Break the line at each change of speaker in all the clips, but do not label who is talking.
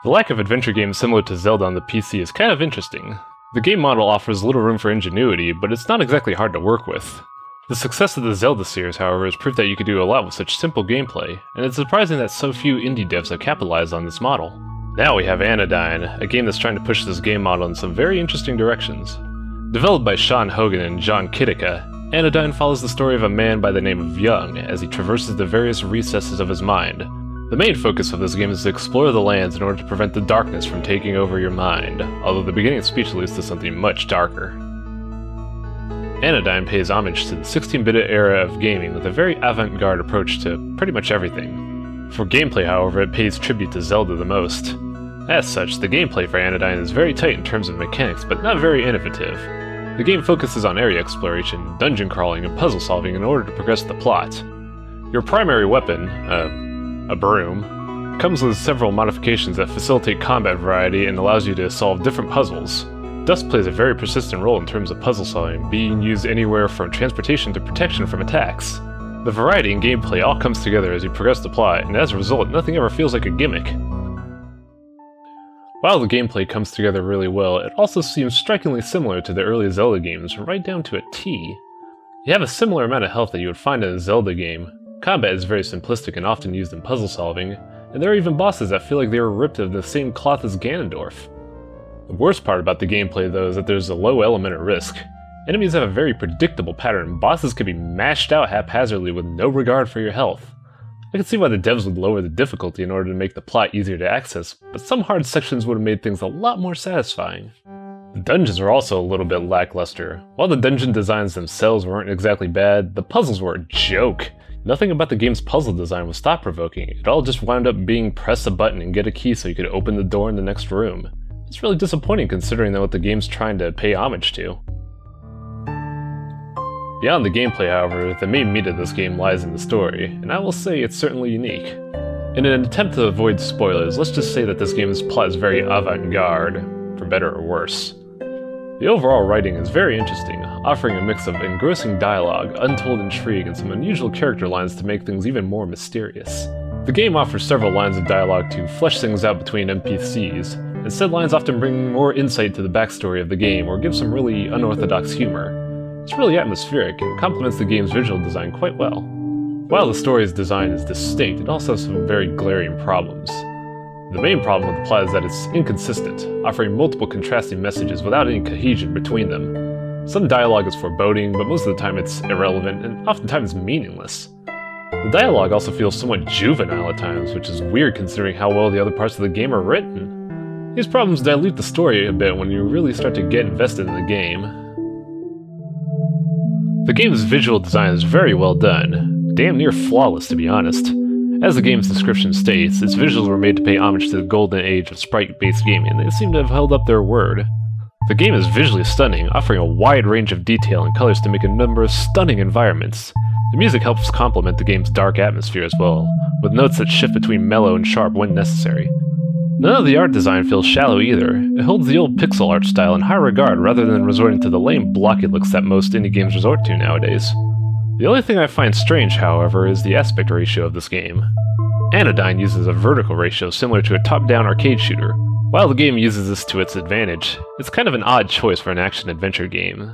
The lack of adventure games similar to Zelda on the PC is kind of interesting. The game model offers little room for ingenuity, but it's not exactly hard to work with. The success of the Zelda series, however, is proof that you could do a lot with such simple gameplay, and it's surprising that so few indie devs have capitalized on this model. Now we have Anodyne, a game that's trying to push this game model in some very interesting directions. Developed by Hogan and Kittaka, Anodyne follows the story of a man by the name of Young as he traverses the various recesses of his mind. The main focus of this game is to explore the lands in order to prevent the darkness from taking over your mind, although the beginning speech leads to something much darker. Anodyne pays homage to the 16-bit era of gaming with a very avant-garde approach to pretty much everything. For gameplay, however, it pays tribute to Zelda the most. As such, the gameplay for Anodyne is very tight in terms of mechanics, but not very innovative. The game focuses on area exploration, dungeon crawling, and puzzle solving in order to progress the plot. Your primary weapon, a broom, comes with several modifications that facilitate combat variety and allows you to solve different puzzles. Dust plays a very persistent role in terms of puzzle solving, being used anywhere from transportation to protection from attacks. The variety in gameplay all comes together as you progress the plot, and as a result, nothing ever feels like a gimmick. While the gameplay comes together really well, it also seems strikingly similar to the early Zelda games, right down to a T. You have a similar amount of health that you would find in a Zelda game. Combat is very simplistic and often used in puzzle solving, and there are even bosses that feel like they were ripped of the same cloth as Ganondorf. The worst part about the gameplay, though, is that there's a low element of risk. Enemies have a very predictable pattern, and bosses can be mashed out haphazardly with no regard for your health. I can see why the devs would lower the difficulty in order to make the plot easier to access, but some hard sections would have made things a lot more satisfying. The dungeons are also a little bit lackluster. While the dungeon designs themselves weren't exactly bad, the puzzles were a joke. Nothing about the game's puzzle design was thought-provoking. It all just wound up being press a button and get a key so you could open the door in the next room. It's really disappointing considering what the game's trying to pay homage to. Beyond the gameplay, however, the main meat of this game lies in the story, and I will say it's certainly unique. In an attempt to avoid spoilers, let's just say that this game's plot is very avant-garde, for better or worse. The overall writing is very interesting, offering a mix of engrossing dialogue, untold intrigue, and some unusual character lines to make things even more mysterious. The game offers several lines of dialogue to flesh things out between NPCs, and said lines often bring more insight to the backstory of the game or give some really unorthodox humor. It's really atmospheric and complements the game's visual design quite well. While the story's design is distinct, it also has some very glaring problems. The main problem with the plot is that it's inconsistent, offering multiple contrasting messages without any cohesion between them. Some dialogue is foreboding, but most of the time it's irrelevant and oftentimes meaningless. The dialogue also feels somewhat juvenile at times, which is weird considering how well the other parts of the game are written. These problems dilute the story a bit when you really start to get invested in the game. The game's visual design is very well done, damn near flawless to be honest. As the game's description states, its visuals were made to pay homage to the golden age of sprite-based gaming, and they seem to have held up their word. The game is visually stunning, offering a wide range of detail and colors to make a number of stunning environments. The music helps complement the game's dark atmosphere as well, with notes that shift between mellow and sharp when necessary. None of the art design feels shallow either. It holds the old pixel art style in high regard rather than resorting to the lame blocky looks that most indie games resort to nowadays. The only thing I find strange, however, is the aspect ratio of this game. Anodyne uses a vertical ratio similar to a top-down arcade shooter. While the game uses this to its advantage, it's kind of an odd choice for an action-adventure game.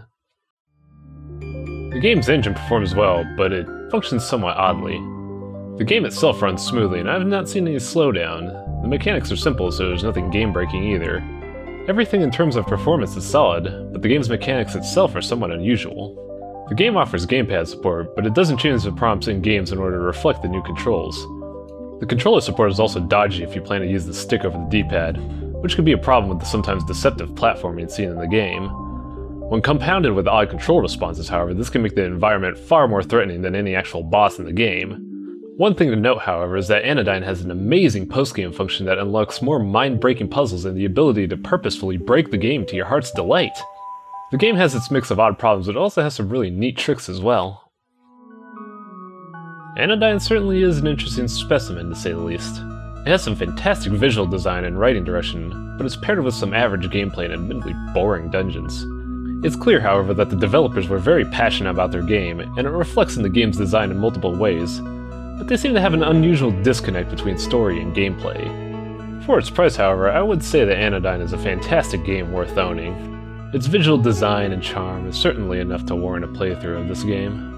The game's engine performs well, but it functions somewhat oddly. The game itself runs smoothly, and I have not seen any slowdown. The mechanics are simple, so there's nothing game-breaking either. Everything in terms of performance is solid, but the game's mechanics itself are somewhat unusual. The game offers gamepad support, but it doesn't change the prompts in games in order to reflect the new controls. The controller support is also dodgy if you plan to use the stick over the D-pad, which can be a problem with the sometimes deceptive platforming seen in the game. When compounded with odd control responses, however, this can make the environment far more threatening than any actual boss in the game. One thing to note, however, is that Anodyne has an amazing post-game function that unlocks more mind-breaking puzzles and the ability to purposefully break the game to your heart's delight. The game has its mix of odd problems, but it also has some really neat tricks as well. Anodyne certainly is an interesting specimen, to say the least. It has some fantastic visual design and writing direction, but it's paired with some average gameplay and admittedly boring dungeons. It's clear, however, that the developers were very passionate about their game, and it reflects in the game's design in multiple ways, but they seem to have an unusual disconnect between story and gameplay. For its price, however, I would say that Anodyne is a fantastic game worth owning. Its visual design and charm is certainly enough to warrant a playthrough of this game.